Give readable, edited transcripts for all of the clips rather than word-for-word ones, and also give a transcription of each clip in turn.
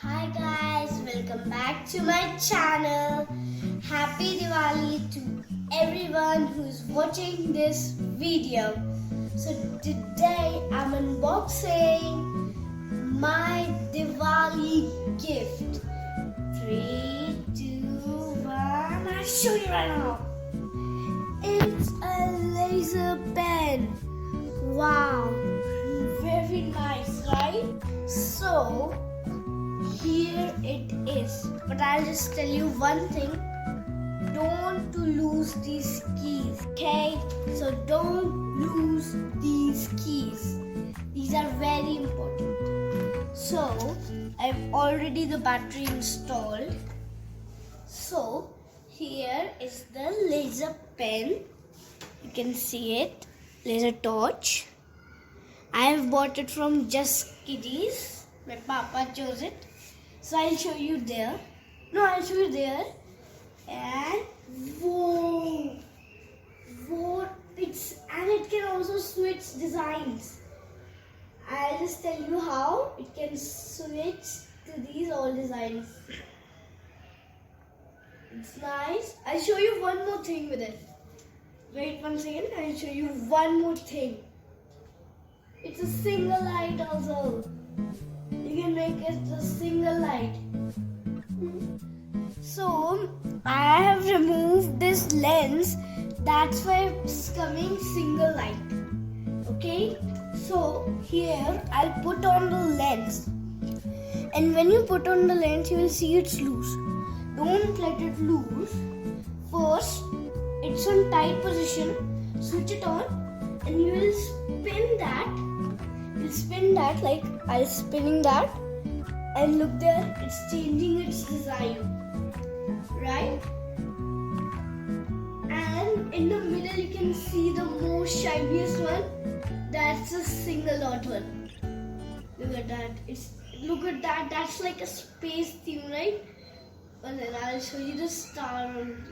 Hi guys, welcome back to my channel. Happy Diwali to everyone who's watching this video. So today I'm unboxing my Diwali gift. 3, 2, 1, I'll show you right now. It's a laser pen. Wow, very nice, right? So here it is, but I'll just tell you one thing: don't lose these keys, okay? So don't lose these keys, these are very important. So I've already the battery installed. So here is the laser pen, you can see it, laser torch. I have bought it from Just Kiddies, my papa chose it. So I'll show you there. No, I'll show you there. And whoa, it can also switch designs. I'll just tell you how it can switch to these all designs. It's nice. I'll show you one more thing with it. Wait 1 second. I'll show you one more thing. It's a single light also. You can make it a single light. So I have removed this lens, that's why it's coming single light. Okay, so here I'll put on the lens, and when you put on the lens you will see it's loose. Don't let it loose. First it's on tight position, switch it on, and you will spin that. Spin that, like I'll spinning that, and look there, it's changing its design, right? And in the middle you can see the most shiniest one, that's a single dot one. Look at that, that's like a space theme, right? And then I'll show you the star on.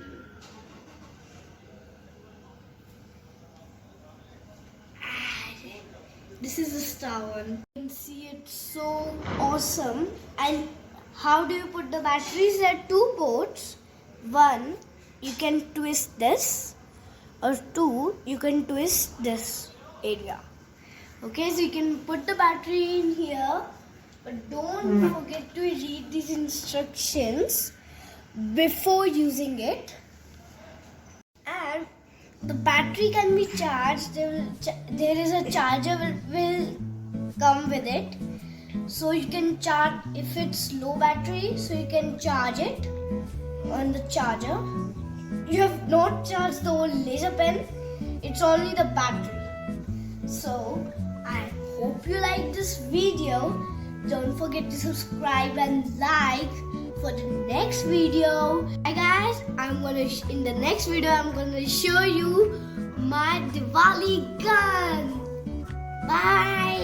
This is the star one. You can see it's so awesome. And how do you put the batteries? There are 2 ports. 1, you can twist this, or 2, you can twist this area. Okay, so you can put the battery in here, but don't forget to read these instructions before using it. And the battery can be charged. There is a charger will come with it, so you can charge if it's low battery, so you can charge it on the charger. You have not charged the whole laser pen, it's only the battery. So I hope you like this video. Don't forget to subscribe and like for the next video. Hi guys, in the next video I'm gonna show you my Diwali gun. Bye.